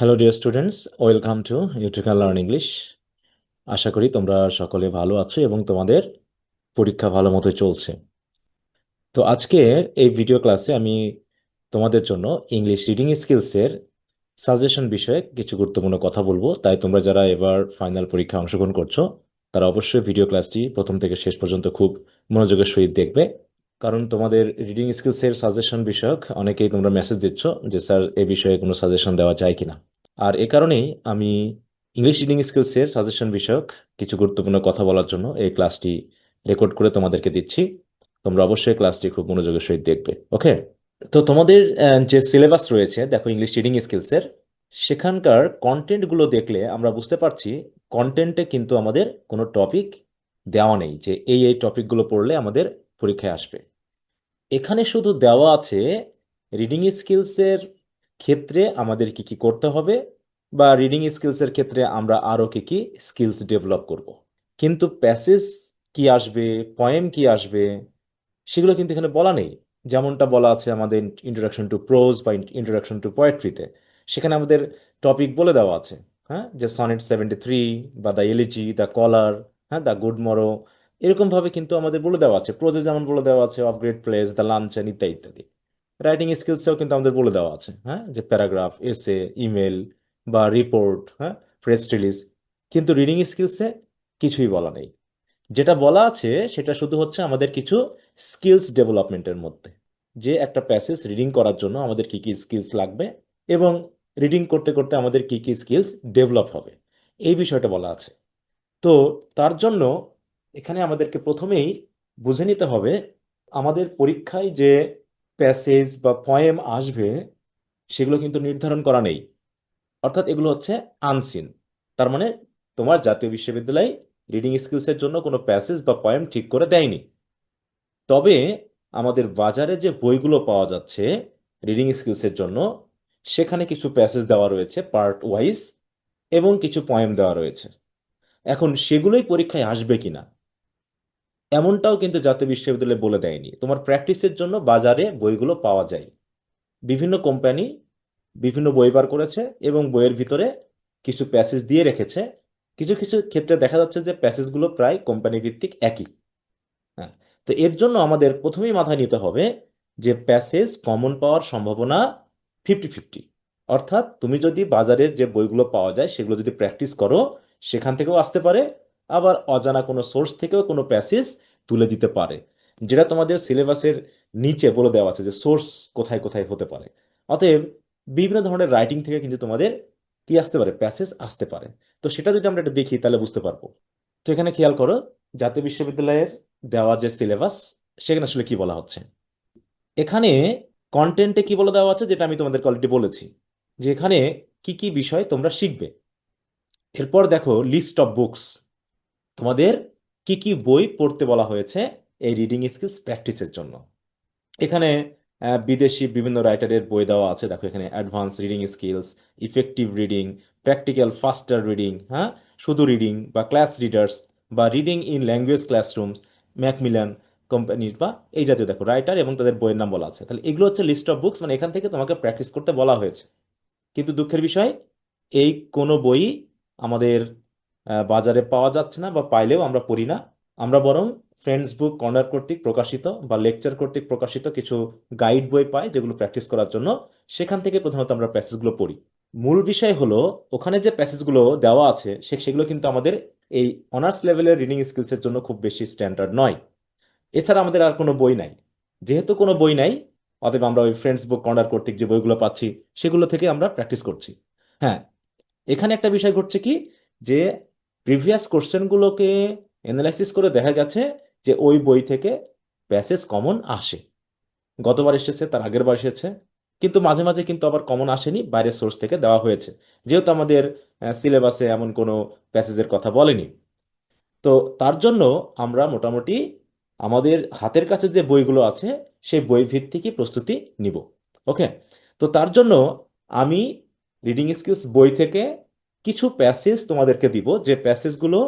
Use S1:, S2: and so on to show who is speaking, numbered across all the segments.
S1: Hello dear students, welcome to YouTube learn English. আশা করি তোমরা সকলে ভালো আছো এবং তোমাদের পরীক্ষা ভালো মতো চলছে। তো আজকে এই ভিডিও ক্লাসে আমি তোমাদের জন্য ইংলিশ রিডিং স্কিলসের সাজেশন বিষয়ে কিছু গুরুত্বপূর্ণ কথা বলবো। তাই তোমরা যারা এবার ফাইনাল পরীক্ষায় অংশগ্রহণ করছো তারা অবশ্যই ভিডিও ক্লাসটি প্রথম থেকে শেষ পর্যন্ত খুব মনোযোগের সহিত দেখবে, কারণ তোমাদের রিডিং স্কিলসের সাজেশন বিষয়ক অনেকেই তোমরা মেসেজ দিচ্ছ যে স্যার এ বিষয়ে কোনো সাজেশন দেওয়া যায় কিনা। আর এ কারণেই আমি ইংলিশ রিডিং স্কিলসের সাজেশন বিষয়ক কিছু গুরুত্বপূর্ণ কথা বলার জন্য এই ক্লাসটি রেকর্ড করে তোমাদেরকে দিচ্ছি। তোমরা অবশ্যই ক্লাসটি খুব মনোযোগের সহিত দেখবে। ওকে, তো তোমাদের যে সিলেবাস রয়েছে দেখো ইংলিশ রিডিং স্কিলসের, সেখানকার কন্টেন্টগুলো দেখলে আমরা বুঝতে পারছি কন্টেন্টে কিন্তু আমাদের কোনো টপিক দেওয়া নেই যে এই টপিকগুলো পড়লে আমাদের পরীক্ষায় আসবে। এখানে শুধু দেওয়া আছে রিডিং স্কিলসের ক্ষেত্রে আমাদের কি কি করতে হবে, বা রিডিং স্কিলসের ক্ষেত্রে আমরা আরও কি কি স্কিলস ডেভেলপ করব। কিন্তু প্যাসেজ কি আসবে, পয়েম কি আসবে, সেগুলো কিন্তু এখানে বলা নেই। যেমনটা বলা আছে আমাদের ইন্ট্রোডাকশন টু প্রোজ বা ইন্ট্রোডাকশন টু পোয়েট্রিতে, সেখানে আমাদের টপিক বলে দেওয়া আছে। হ্যাঁ, যে সনেট 73 বা দ্য এলিজি, দ্য কলার, হ্যাঁ, দ্য গুড মরো, এরকম ভাবে কিন্তু আমাদের বলে দেওয়া আছে। প্রোজে যেমন বলে দেওয়া আছে of great place, the luncheon, ইত্যাদি ইত্যাদি। রাইটিং স্কিলসেও কিন্তু আমাদের বলে দেওয়া আছে, হ্যাঁ, যে প্যারাগ্রাফ, এসে, ইমেল বা রিপোর্ট, হ্যাঁ, প্রেস রিলিজ। কিন্তু রিডিং স্কিলসে কিছুই বলা নেই। যেটা বলা আছে সেটা শুধু হচ্ছে আমাদের কিছু স্কিলস ডেভেলপমেন্টের মধ্যে, যে একটা প্যাসেজ রিডিং করার জন্য আমাদের কি কি স্কিলস লাগবে এবং রিডিং করতে করতে আমাদের কি কি স্কিলস ডেভেলপ হবে, এই বিষয়টা বলা আছে। তো তার জন্য এখানে আমাদেরকে প্রথমেই বুঝে নিতে হবে আমাদের পরীক্ষায় যে প্যাসেজ বা পয়েম আসবে সেগুলো কিন্তু নির্ধারণ করা নেই, অর্থাৎ এগুলো হচ্ছে আনসিন। তার মানে তোমার জাতীয় বিশ্ববিদ্যালয় রিডিং স্কিলসের জন্য কোনো প্যাসেজ বা পয়েম ঠিক করে দেয়নি। তবে আমাদের বাজারে যে বইগুলো পাওয়া যাচ্ছে রিডিং স্কিলসের জন্য, সেখানে কিছু প্যাসেজ দেওয়া রয়েছে পার্ট ওয়াইজ এবং কিছু পয়েম দেওয়া রয়েছে। এখন সেগুলোই পরীক্ষায় আসবে কিনা এমনটাও কিন্তু জাতীয় বিশ্ববিদ্যালয় বলে দেয়নি। তোমার প্র্যাকটিসের জন্য বাজারে বইগুলো পাওয়া যায়। বিভিন্ন কোম্পানি বিভিন্ন বই বার করেছে এবং বইয়ের ভিতরে কিছু প্যাসেজ দিয়ে রেখেছে। কিছু কিছু ক্ষেত্রে দেখা যাচ্ছে যে প্যাসেজগুলো প্রায় কোম্পানি ভিত্তিক একই। হ্যাঁ, তো এর জন্য আমাদের প্রথমেই মাথায় নিতে হবে যে প্যাসেজ কমন পাওয়ার সম্ভাবনা 50-50। অর্থাৎ তুমি যদি বাজারের যে বইগুলো পাওয়া যায় সেগুলো যদি প্র্যাকটিস করো, সেখান থেকেও আসতে পারে, আবার অজানা কোনো সোর্স থেকেও কোনো প্যাসেজ তুলে দিতে পারে, যেটা তোমাদের সিলেবাসের নিচে বলে দেওয়া আছে যে সোর্স কোথায় কোথায় হতে পারে। অতএব বিভিন্ন ধরনের রাইটিং থেকে কিন্তু তোমাদের কি আসতে পারে, প্যাসেজ আসতে পারে। তো সেটা যদি আমরা একটু দেখি তাহলে বুঝতে পারবো। তো এখানে খেয়াল করো, জাতীয় বিশ্ববিদ্যালয়ের দেওয়া যে সিলেবাস সেখানে আসলে কি বলা হচ্ছে। এখানে কন্টেন্টে কি বলে দেওয়া আছে, যেটা আমি তোমাদেরকে অলরেডি বলেছি, যে এখানে কি কি বিষয় তোমরা শিখবে। এরপর দেখো লিস্ট অফ বুকস, তোমাদের কি কি বই পড়তে বলা হয়েছে এই রিডিং স্কিলস প্র্যাকটিসের জন্য। এখানে বিদেশি বিভিন্ন রাইটারের বই দেওয়া আছে। দেখো এখানে advance reading skills, effective reading, practical faster reading, হ্যাঁ, শুধু রিডিং বা ক্লাস রিডার্স, বা reading in language classrooms, Macmillan কোম্পানির বা এই জাতীয় দেখো রাইটার এবং তাদের বইয়ের নাম বলা আছে। তাহলে এগুলো হচ্ছে লিস্ট অফ বুকস, মানে এখান থেকে তোমাকে প্র্যাকটিস করতে বলা হয়েছে। কিন্তু দুঃখের বিষয়, এই কোনো বই আমাদের বাজারে পাওয়া যাচ্ছে না, বা পাইলেও আমরা পড়ি না। আমরা বরং ফ্রেন্ডস বুক কর্নার কর্তৃক প্রকাশিত বা লেকচার কর্তৃক প্রকাশিত কিছু গাইড বই পাই যেগুলো প্র্যাকটিস করার জন্য, সেখান থেকে প্রধানত আমরা প্যাসেজগুলো পড়ি। মূল বিষয় হলো ওখানে যে প্যাসেজগুলো দেওয়া আছে সেগুলো কিন্তু আমাদের এই অনার্স লেভেলের রিডিং স্কিলসের জন্য খুব বেশি স্ট্যান্ডার্ড নয়। এছাড়া আমাদের আর কোনো বই নাই। যেহেতু কোনো বই নাই, অতএব আমরা ওই ফ্রেন্ডস বুক কর্নার কর্তৃক যে বইগুলো পাচ্ছি সেগুলো থেকে আমরা প্র্যাকটিস করছি। হ্যাঁ, এখানে একটা বিষয় ঘটছে কি, যে প্রিভিয়াস কোশ্চেনগুলোকে অ্যানালাইসিস করে দেখা গেছে যে ওই বই থেকে প্যাসেজ কমন আসে। গতবার এসেছে, তার আগের বার এসেছে, কিন্তু মাঝে মাঝে কিন্তু আবার কমন আসেনি, বাইরের সোর্স থেকে দেওয়া হয়েছে। যেহেতু আমাদের সিলেবাসে এমন কোনো প্যাসেজের কথা বলেনি, তো তার জন্য আমরা মোটামুটি আমাদের হাতের কাছে যে বইগুলো আছে সেই বই ভিত্তিকই প্রস্তুতি নিব। ওকে, তো তার জন্য আমি রিডিং স্কিলস বই থেকে কিছু প্যাসেজ তোমাদেরকে দিব, যে প্যাসেজগুলো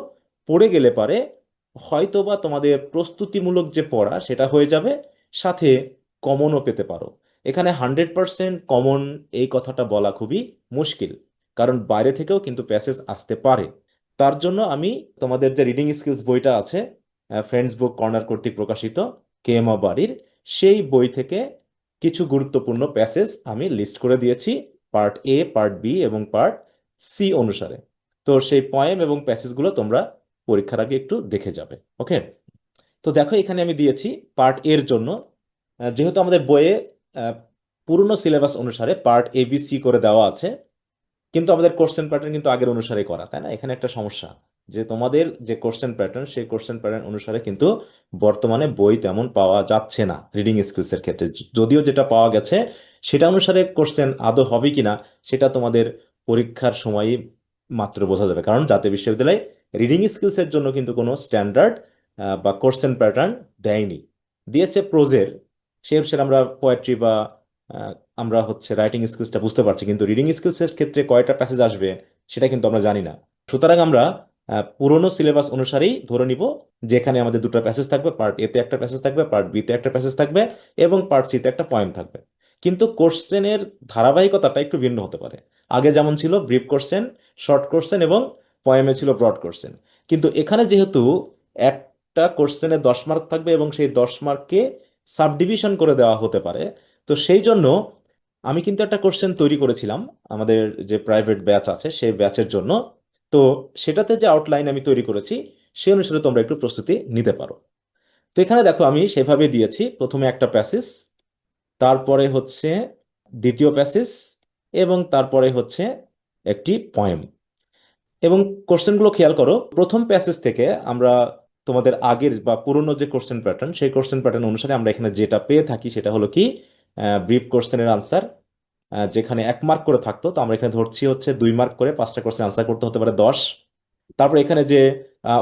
S1: পড়ে গেলে পারে হয়তোবা তোমাদের প্রস্তুতিমূলক যে পড়া সেটা হয়ে যাবে, সাথে কমনও পেতে পারো। এখানে 100% কমন এই কথাটা বলা খুবই মুশকিল, কারণ বাইরে থেকেও কিন্তু প্যাসেজ আসতে পারে। তার জন্য আমি তোমাদের যে রিডিং স্কিলস বইটা আছে, ফ্রেন্ডস বুক কর্নার কর্তৃক প্রকাশিত, কে এম বাড়ির, সেই বই থেকে কিছু গুরুত্বপূর্ণ প্যাসেজ আমি লিস্ট করে দিয়েছি পার্ট এ, পার্ট বি এবং পার্ট সি অনুসারে। তো সেই পয়েম এবং প্যাসেজগুলো তোমরা পরীক্ষার আগে একটু দেখে যাবে। ওকে, তো দেখো এখানে আমি দিয়েছি পার্ট এর জন্য, যেহেতু আমাদের বইয়ে আহ, পুরনো সিলেবাস অনুসারে পার্ট এ বি সি করে দেওয়া আছে, কিন্তু আমাদের কোশ্চেন প্যাটার্ন কিন্তু আগের অনুসারে করা, তাই না? এখানে একটা সমস্যা যে তোমাদের যে কোশ্চেন প্যাটার্ন, সেই কোশ্চেন প্যাটার্ন অনুসারে কিন্তু বর্তমানে বই তেমন পাওয়া যাচ্ছে না রিডিং স্কিলস এর ক্ষেত্রে। যদিও যেটা পাওয়া গেছে সেটা অনুসারে কোশ্চেন আদৌ হবে কিনা সেটা তোমাদের পরীক্ষার সময়ই মাত্র বোঝা যাবে, কারণ জাতীয় বিশ্ববিদ্যালয় রিডিং স্কিলস এর জন্য কিন্তু কোনো স্ট্যান্ডার্ড বা কোশ্চেন প্যাটার্ন দেয়নি। দিয়েছে প্রোজের, সে অনুসারে আমরা পোয়েট্রি বা আহ, আমরা হচ্ছে রাইটিং স্কিলসটা বুঝতে পারছি, কিন্তু রিডিং স্কিলসের ক্ষেত্রে কয়টা প্যাসেজ আসবে সেটা কিন্তু আমরা জানি না। সুতরাং আমরা পুরনো সিলেবাস অনুসারেই ধরে নিব, যেখানে আমাদের দুটো প্যাসেজ থাকবে, পার্ট এতে একটা প্যাসেজ থাকবে, পার্ট বিতে একটা প্যাসেজ থাকবে এবং পার্ট সিতে একটা পয়েন্ট থাকবে। কিন্তু কোশ্চেনের ধারাবাহিকতাটা একটু ভিন্ন হতে পারে। আগে যেমন ছিল ব্রিফ কোশ্চেন, শর্ট কোশ্চেন এবং পয়েমে ছিল ব্রড কোশ্চেন, কিন্তু এখানে যেহেতু একটা কোশ্চেনে 10 মার্ক থাকবে এবং সেই 10 মার্ককে সাবডিভিশন করে দেওয়া হতে পারে, তো সেই জন্য আমি কিন্তু একটা কোশ্চেন তৈরি করেছিলাম আমাদের যে প্রাইভেট ব্যাচ আছে সেই ব্যাচের জন্য। তো সেটাতে যে আউটলাইন আমি তৈরি করেছি সেই অনুসারে তোমরা একটু প্রস্তুতি নিতে পারো। তো এখানে দেখো আমি সেভাবে দিয়েছি, প্রথমে একটা প্যাসেজ, তারপরে হচ্ছে দ্বিতীয় প্যাসেজ এবং তারপরে হচ্ছে একটি পয়েম। এবং কোশ্চেনগুলো খেয়াল করো, প্রথম প্যাসেজ থেকে আমরা তোমাদের আগের বা পুরনো যে কোশ্চেন প্যাটার্ন, সেই কোশ্চেন প্যাটার্ন অনুসারে আমরা এখানে যেটা পেয়ে থাকি সেটা হলো কি ব্রিফ কোশ্চেনের আনসার, যেখানে 1 মার্ক করে থাকতো, তো আমরা এখানে ধরছি হচ্ছে 2 মার্ক করে, 5টা কোশ্চেন আনসার করতে হতে পারে 10। তারপর এখানে যে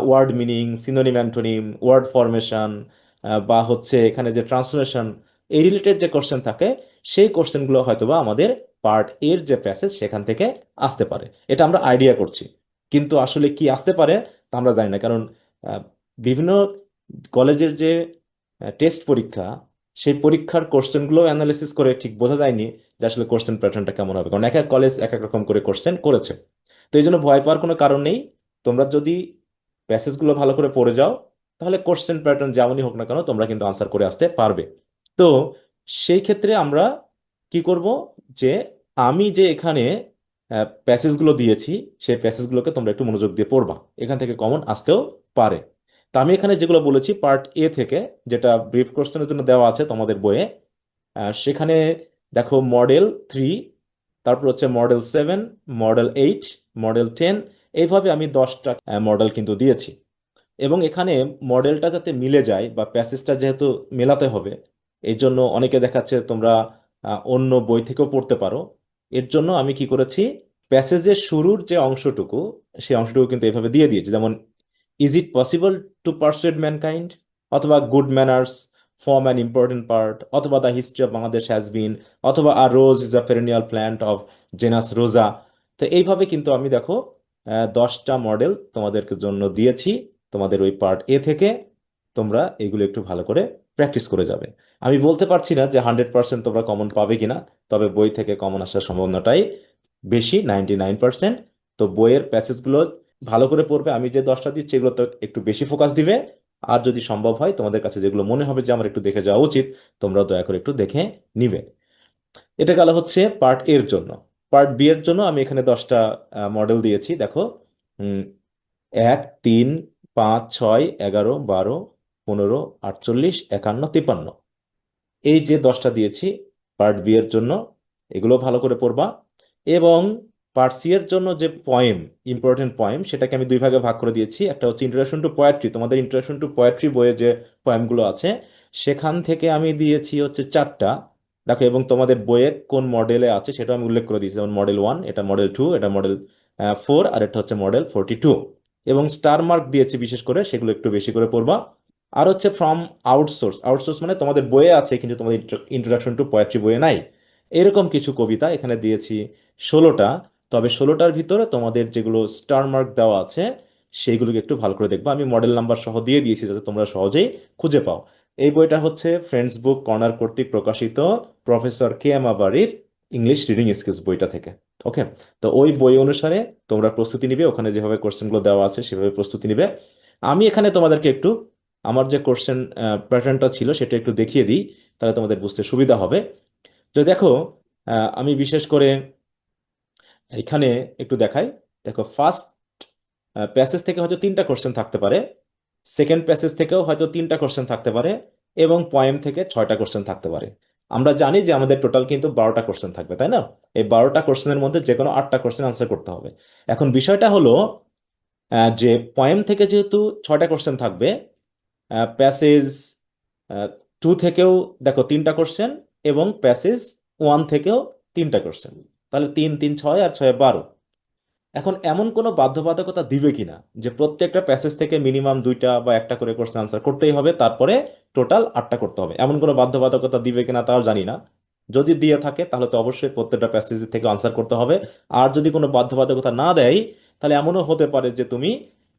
S1: word meaning, synonym antonym, word formation বা হচ্ছে এখানে যে ট্রান্সলেশন, এই রিলেটেড যে কোশ্চেন থাকে সেই কোশ্চেনগুলো হয়তোবা আমাদের পার্ট এর যে প্যাসেজ সেখান থেকে আসতে পারে। এটা আমরা আইডিয়া করছি, কিন্তু আসলে কি আসতে পারে তা আমরা জানি না, কারণ আহ, বিভিন্ন কলেজের যে টেস্ট পরীক্ষা, সেই পরীক্ষার কোশ্চেনগুলো অ্যানালিসিস করে ঠিক বোঝা যায়নি যে আসলে কোশ্চেন প্যাটার্নটা কেমন হবে, কারণ এক এক কলেজ এক এক রকম করে কোশ্চেন করেছে। তো এই জন্য ভয় পাওয়ার কোনো কারণ নেই। তোমরা যদি প্যাসেজগুলো ভালো করে পড়ে যাও তাহলে কোশ্চেন প্যাটার্ন যেমনই হোক না কেন তোমরা কিন্তু আনসার করে আসতে পারবে। তো সেই ক্ষেত্রে আমরা কি করব, যে আমি যে এখানে প্যাসেজগুলো দিয়েছি সেই প্যাসেজগুলোকে তোমরা একটু মনোযোগ দিয়ে পড়বা, এখান থেকে কমন আসতেও পারে। তা আমি এখানে যেগুলো বলেছি পার্ট এ থেকে, যেটা ব্রিফ কোশ্চেনের জন্য দেওয়া আছে তোমাদের বইয়ে, সেখানে দেখো মডেল 3, তারপর হচ্ছে মডেল 7, মডেল 8, মডেল 10, এইভাবে আমি 10টা মডেল কিন্তু দিয়েছি। এবং এখানে মডেলটা যাতে মিলে যায় বা প্যাসেজটা যেহেতু মেলাতে হবে, এই জন্য অনেকে দেখাচ্ছে তোমরা অন্য বই থেকেও পড়তে পারো। এর জন্য আমি কি করেছি, প্যাসেজের শুরুর যে অংশটুকু সেই অংশটুকু কিন্তু এভাবে দিয়ে দিয়েছি, যেমন is it possible to persuade mankind, অথবা good manners form an important part, অথবা the history of Bangladesh has been, অথবা আর rose is a perennial plant of genus Rosa. তো এইভাবে কিন্তু আমি দেখো 10টা মডেল তোমাদেরকে জন্য দিয়েছি তোমাদের ওই পার্ট এ থেকে। তোমরা এগুলো একটু ভালো করে প্র্যাকটিস করে যাবে। আমি বলতে পারছি না যে 100% তোমরা কমন পাবে কিনা, তবে বই থেকে কমন আসার সম্ভাবনাটাই বেশি, 99%। তো বইয়ের প্যাসেজগুলো ভালো করে পড়বে, আমি যে 10টা দিচ্ছি এগুলো তো একটু বেশি ফোকাস দিবে। আর যদি সম্ভব হয় তোমাদের কাছে যেগুলো মনে হবে যে আমার একটু দেখে যাওয়া উচিত, তোমরা দয়া করে একটু দেখে নিবে। এটা গেল হচ্ছে পার্ট এর জন্য। পার্ট বি এর জন্য আমি এখানে 10টা মডেল দিয়েছি, দেখো। 1, 3, 5, 6, 11, 12, 15, 48, 51, 53, এই যে 10টা দিয়েছি পার্ট বি এর জন্য, এগুলো ভালো করে পড়বা। এবং পার্ট সি এর জন্য যে পয়েম, ইম্পর্টেন্ট পয়েম, সেটাকে আমি দুই ভাগে ভাগ করে দিয়েছি। একটা হচ্ছে ইন্ট্রোডাকশন টু পোয়েট্রি, তোমাদের ইন্ট্রোডাকশন টু পোয়েট্রি বইয়ে যে পয়েমগুলো আছে সেখান থেকে আমি দিয়েছি হচ্ছে 4টা, দেখো। এবং তোমাদের বইয়ে কোন মডেলে আছে সেটা আমি উল্লেখ করে দিয়েছি, যেমন মডেল 1, এটা মডেল 2, এটা মডেল 4, আর এটা হচ্ছে মডেল 42। এবং স্টার মার্ক দিয়েছি বিশেষ করে, সেগুলো একটু বেশি করে পড়বা। আর হচ্ছে ফ্রম আউটসোর্স, আউটসোর্স মানে তোমাদের বইয়ে আছে কিন্তু তোমাদের ইন্ট্রোডাকশন টু পোয়েট্রি বইয়ে নাই, এরকম কিছু কবিতা এখানে দিয়েছি 16টা। তবে 16টার ভিতরে তোমাদের যেগুলো স্টার মার্ক দেওয়া আছে সেইগুলোকে একটু ভালো করে দেখবা, আমি মডেল নাম্বার সহ দিয়ে দিয়েছি যাতে তোমরা সহজেই খুঁজে পাও। এই বইটা হচ্ছে ফ্রেন্ডস বুক কর্নার কর্তৃক প্রকাশিত প্রফেসর কে এম আবারির ইংলিশ রিডিং স্কিলস বইটা থেকে। ওকে, তো ওই বই অনুসারে তোমরা প্রস্তুতি নিবে, ওখানে যেভাবে কোশ্চেনগুলো দেওয়া আছে সেভাবে প্রস্তুতি নিবে। আমি এখানে তোমাদেরকে একটু আমার যে কোশ্চেন প্যাটার্নটা ছিল সেটা একটু দেখিয়ে দিই, তাহলে তোমাদের বুঝতে সুবিধা হবে। তো দেখো, আমি বিশেষ করে এখানে একটু দেখাই। দেখো, ফার্স্ট প্যাসেজ থেকে হয়তো 3টা কোশ্চেন থাকতে পারে, সেকেন্ড প্যাসেজ থেকেও হয়তো 3টা কোশ্চেন থাকতে পারে, এবং পয়েম থেকে 6টা কোশ্চেন থাকতে পারে। আমরা জানি যে আমাদের টোটাল কিন্তু 12টা কোশ্চেন থাকবে, তাই না? এই 12টা কোশ্চেনের মধ্যে যে কোনো 8টা কোশ্চেন আনসার করতে হবে। এখন বিষয়টা হলো যে পয়েম থেকে যেহেতু 6টা কোশ্চেন থাকবে, প্যাসেজ 2 থেকেও দেখো 3টা কোশ্চেন, এবং প্যাসেজ 1 থেকেও 3টা কোশ্চেন, তাহলে 3 3 6 আর 6 12। এখন এমন কোনো বাধ্যবাধকতা দিবে কিনা যে প্রত্যেকটা প্যাসেজ থেকে মিনিমাম 2টা বা 1টা করে কোশ্চেন আনসার করতেই হবে, তারপরে টোটাল 8টা করতে হবে, এমন কোনো বাধ্যবাধকতা দিবে কিনা তাও জানি না। যদি দিয়ে থাকে তাহলে তো অবশ্যই প্রত্যেকটা প্যাসেজ থেকে আনসার করতে হবে। আর যদি কোনো বাধ্যবাধকতা না দেয়, তাহলে এমনও হতে পারে যে তুমি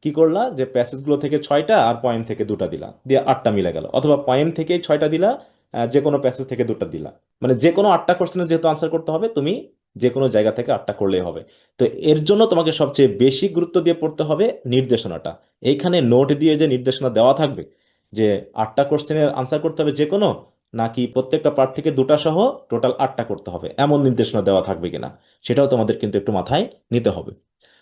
S1: কি করলা, যে প্যাসেজগুলো থেকে 6টা আর পয়েম থেকে 2টা দিলা, দিয়ে 8টা মিলে গেল, অথবা পয়েম থেকেই 6টা দিলা, যে কোনো প্যাসেজ থেকে 2টা দিলা। মানে যে কোনো 8টা কোশ্চেনের যেহেতু আনসার করতে হবে, তুমি যে কোনো জায়গা থেকে 8টা করলেই হবে। তো এর জন্য তোমাকে সবচেয়ে বেশি গুরুত্ব দিয়ে পড়তে হবে নির্দেশনাটা। এইখানে নোট দিয়ে যে নির্দেশনা দেওয়া থাকবে যে 8টা কোশ্চেনের আনসার করতে হবে যে কোনো, নাকি প্রত্যেকটা পার্ট থেকে 2টা সহ টোটাল 8টা করতে হবে, এমন নির্দেশনা দেওয়া থাকবে কিনা, সেটাও তোমাদের কিন্তু একটু মাথায় নিতে হবে।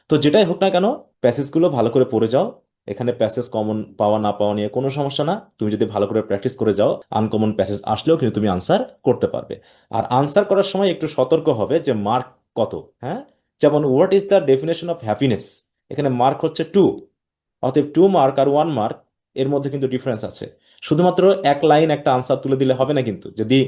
S1: তো যেটাই হোক না কেন, প্যাসেজগুলো ভালো করে পড়ে যাও। এখানে প্যাসেজ কমন পাওয়া না পাওয়া নিয়ে কোনো সমস্যা না, তুমি যদি ভালো করে প্র্যাকটিস করে যাও, আনকমন প্যাসেজ আসলেও কিন্তু তুমি আনসার করতে পারবে। আর আনসার করার সময় একটু সতর্ক হবে যে মার্ক কত। হ্যাঁ, যেমন what is the definition of happiness, এখানে মার্ক হচ্ছে 2। অতএব 2 মার্ক আর 1 মার্ক, এর মধ্যে কিন্তু ডিফারেন্স আছে। শুধুমাত্র এক লাইন একটা আনসার তুলে দিলে হবে না কিন্তু। যদি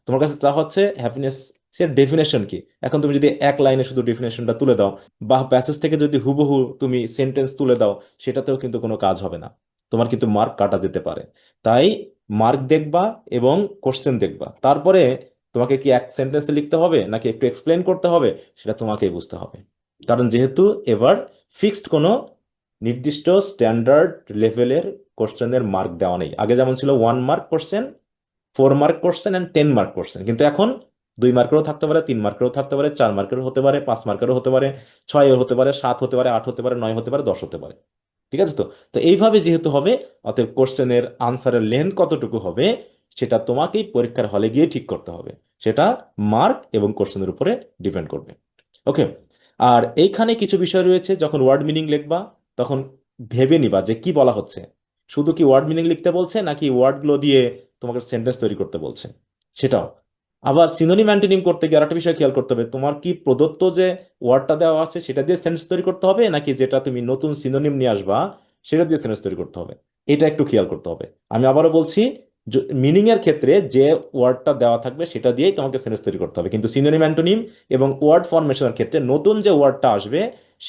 S1: তোমার কাছে চা হচ্ছে হ্যাপিনেস সে ডেফিনেশন কি, এখন তুমি যদি এক লাইনে শুধু ডেফিনেশনটা তুলে দাও, বা প্যাসেজ থেকে যদি হুবহু তুমি সেন্টেন্স তুলে দাও, সেটাতেও কিন্তু কোনো কাজ হবে না, তোমার কিন্তু মার্ক কাটা যেতে পারে। তাই মার্ক দেখবা এবং কোশ্চেন দেখবা, তারপরে তোমাকে কি এক সেন্টেন্সে লিখতে হবে নাকি একটু এক্সপ্লেন করতে হবে, সেটা তোমাকেই বুঝতে হবে। কারণ যেহেতু এবার ফিক্সড কোনো নির্দিষ্ট স্ট্যান্ডার্ড লেভেলের কোশ্চেনের মার্ক দেওয়া নেই। আগে যেমন ছিল 1 mark question, 4 mark question and 10 mark question, কিন্তু এখন 2 মার্কেরও থাকতে পারে, 3 মার্কেরও থাকতে পারে, 4 মার্কেরও হতে পারে, 5 মার্কেরও হতে পারে, 6 হতে পারে, 7 হতে পারে, 8 হতে পারে, 9 হতে পারে, 10 হতে পারে। ঠিক আছে তো? তো এইভাবে যেহেতু হবে, অতএব কোশ্চেনের আনসারের লেন্থ কতটুকু হবে সেটা তোমাকেই পরীক্ষার হলে গিয়ে ঠিক করতে হবে। সেটা মার্ক এবং কোশ্চেনের উপরে ডিপেন্ড করবে। ওকে, আর এইখানে কিছু বিষয় রয়েছে, যখন ওয়ার্ড মিনিং লিখবা তখন ভেবে নিবা যে কি বলা হচ্ছে। শুধু কি ওয়ার্ড মিনিং লিখতে বলছে নাকি ওয়ার্ডগুলো দিয়ে তোমাকে সেন্টেন্স তৈরি করতে বলছে, সেটাও। আবার সিনোনিম অ্যান্টোনিম করতে গিয়ে আরেকটা বিষয় খেয়াল করতে হবে, তোমার কি প্রদত্ত যে ওয়ার্ডটা দেওয়া আছে সেটা দিয়ে সেন্টেন্স তৈরি করতে হবে, নাকি যেটা তুমি নতুন সিনোনিম নিয়ে আসবা সেটা দিয়ে সেন্টেন্স তৈরি করতে হবে, এটা একটু খেয়াল করতে হবে। আমি আবারও বলছি, মিনিং এর ক্ষেত্রে যে ওয়ার্ডটা দেওয়া থাকবে সেটা দিয়েই তোমাকে সেন্টেন্স তৈরি করতে হবে, কিন্তু সিনোনিম অ্যান্টোনিম এবং ওয়ার্ড ফরমেশনের ক্ষেত্রে নতুন যে ওয়ার্ডটা আসবে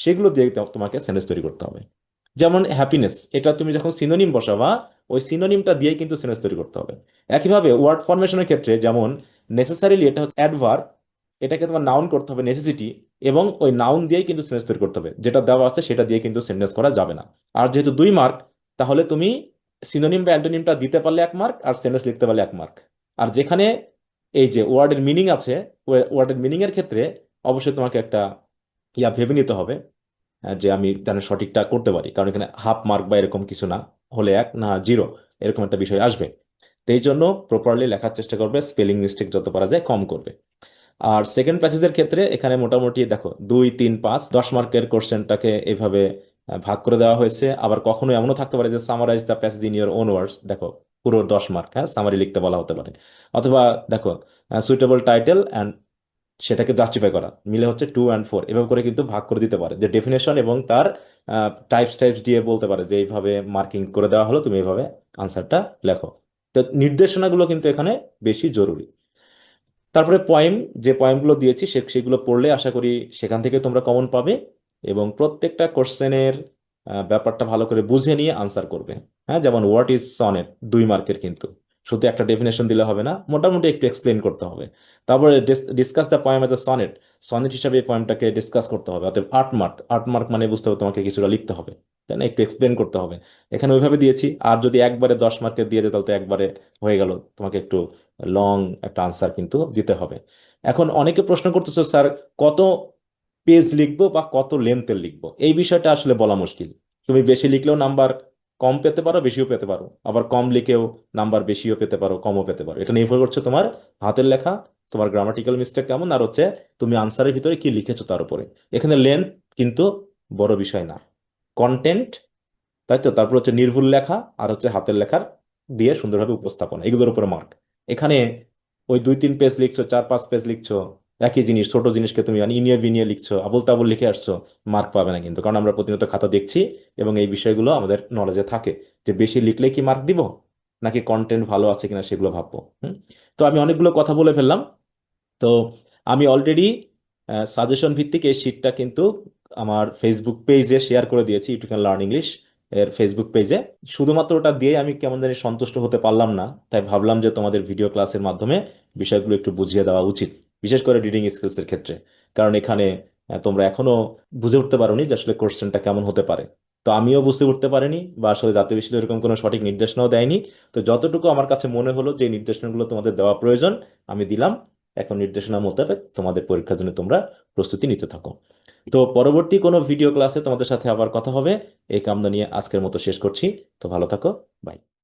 S1: সেগুলো দিয়ে তোমাকে সেন্টেন্স তৈরি করতে হবে। যেমন হ্যাপিনেস, এটা তুমি যখন সিনোনিম বসাবা, ওই সিনোনিমটা দিয়ে কিন্তু সেন্টেন্স তৈরি করতে হবে। একইভাবে ওয়ার্ড ফরমেশনের ক্ষেত্রে যেমন নেসেসারিলি, এটা হচ্ছে অ্যাডভার্ব, এটাকে তোমার নাউন করতে হবে নেসেসিটি, এবং ওই নাউন দিয়েই কিন্তু সেন্টেন্স তৈরি করতে হবে, যেটা দেওয়া আছে সেটা দিয়ে কিন্তু সেন্টেন্স করা যাবে না। আর যেহেতু 2 মার্ক, তাহলে তুমি সিনোনিম বা অ্যান্টোনিমটা দিতে পারলে 1 মার্ক, আর সেন্টেন্স লিখতে পারলে 1 মার্ক। আর যেখানে এই যে ওয়ার্ডের মিনিং আছে, ওয়ার্ডের মিনিং এর ক্ষেত্রে অবশ্যই তোমাকে একটা ভেবে নিতে হবে, যে আমি যেন সঠিকটা করতে পারি, কারণ এখানে হাফ মার্ক বা এরকম কিছু না, হলে 1 না 0, এরকম একটা বিষয় আসবে। তো এই জন্য প্রপারলি লেখার চেষ্টা করবে, স্পেলিং মিস্টেক যত পারা যায় কম করবে। আর সেকেন্ড প্যাসেজের ক্ষেত্রে এখানে মোটামুটি দেখো 2 3 5 10 মার্কের কোশ্চেনটাকে এইভাবে ভাগ করে দেওয়া হয়েছে। আবার কখনো এমনও থাকতে পারে যে summarise the passage in your own words, দেখো পুরো 10 মার্ক, হ্যাঁ, সামারি লিখতে বলা হতে পারে। অথবা দেখো সুইটেবল টাইটেল অ্যান্ড সেটাকে জাস্টিফাই করা, মিলে হচ্ছে 2 and 4, এভাবে করে কিন্তু ভাগ করে দিতে পারে, যে ডেফিনেশন এবং তার টাইপস টাইপস দিয়ে বলতে পারে যে এইভাবে মার্কিং করে দেওয়া হলো, তুমি এইভাবে আনসারটা লেখো। তো নির্দেশনাগুলো কিন্তু এখানে বেশি জরুরি। তারপরে পয়েম, যে পয়েমগুলো দিয়েছি সেগুলো পড়লে আশা করি সেখান থেকে তোমরা কমন পাবে, এবং প্রত্যেকটা কোশ্চেনের ব্যাপারটা ভালো করে বুঝে নিয়ে আনসার করবে। হ্যাঁ, যেমন হোয়াট ইজ সনেট, 2 মার্কের কিন্তু, শুধু একটা ডেফিনেশন দিলে হবে না, মোটামুটি একটু এক্সপ্লেন করতে হবে। তারপরে discuss the poem as a sonnet, sonnet হিসাবে এই পয়েমটাকে ডিসকাস করতে হবে। অর্থাৎ 8 মার্ক, 8 মার্ক মানে বুঝতে হবে তোমাকে কিছুটা লিখতে হবে, তাই না, একটু এক্সপ্লেন করতে হবে। এখানে ওইভাবে দিয়েছি। আর যদি একবারে 10 মার্কের দিয়ে দেয় তাহলে তো একবারে হয়ে গেল, তোমাকে একটু লং একটা আনসার কিন্তু দিতে হবে। এখন অনেকে প্রশ্ন করতেছো, স্যার কত পেজ লিখবো বা কত লেন্থের লিখবো, এই বিষয়টা আসলে বলা মুশকিল। তুমি বেশি লিখলেও নাম্বার কম পেতে পারো, বেশিও পেতে পারো, আবার কম লিখেও নাম্বার বেশিও পেতে পারো, কমও পেতে পারো। এটা নির্ভর করছে তোমার হাতের লেখা, তোমার গ্রামাটিক্যাল মিস্টেক কেমন, আর হচ্ছে তুমি আনসারের ভিতরে কি লিখেছো তার উপরে। এখানে লেন্থ কিন্তু বড় বিষয় না, কন্টেন্ট, তাই তো, তারপর হচ্ছে নির্ভুল লেখা, আর হচ্ছে হাতের লেখার দিয়ে সুন্দরভাবে উপস্থাপনা, এগুলোর উপরে মার্ক। এখানে ওই 2-3 পেজ লিখছো, 4-5 পেজ লিখছো, একই জিনিস, ছোট জিনিসকে তুমি ইনিয়ে বিনিয়ে লিখছো, আবল তাবল লিখে আসছো, মার্ক পাবে না কিন্তু। কারণ আমরা প্রতিনিয়ত খাতা দেখছি এবং এই বিষয়গুলো আমাদের নলেজে থাকে, যে বেশি লিখলে কি মার্ক দিব, নাকি কন্টেন্ট ভালো আছে কিনা সেগুলো ভাববো। হুম। তো আমি অনেকগুলো কথা বলে ফেললাম। তো আমি অলরেডি সাজেশন ভিত্তিক এই শিটটা কিন্তু আমার ফেসবুক পেজে শেয়ার করে দিয়েছি, ইউ ক্যান লার্ন ইংলিশ এর ফেসবুক পেজে। শুধুমাত্র ওটা দিয়ে আমি কেমন জানি সন্তুষ্ট হতে পারলাম না, তাই ভাবলাম যে তোমাদের ভিডিও ক্লাসের মাধ্যমে বিষয়গুলো একটু বুঝিয়ে দেওয়া উচিত, বিশেষ করে রিডিং স্কিলস এর ক্ষেত্রে। কারণ এখানে তোমরা এখনো বুঝে উঠতে পারোনি যে আসলে কোশ্চেনটা কেমন হতে পারে। তো আমিও বুঝতে উঠতে পারিনি, বা আসলে জাতীয় বিশ্ববিদ্যালয় এরকম কোনো সঠিক নির্দেশনাও দেয়নি। তো যতটুকু আমার কাছে মনে হলো যে এই নির্দেশনাগুলো তোমাদের দেওয়া প্রয়োজন, আমি দিলাম। এখন নির্দেশনা মোতাবেক তোমাদের পরীক্ষার জন্য তোমরা প্রস্তুতি নিতে থাকো। তো পরবর্তী কোনো ভিডিও ক্লাসে তোমাদের সাথে আবার কথা হবে। এই কামনা নিয়ে আজকের মতো শেষ করছি। তো ভালো থাকো। বাই।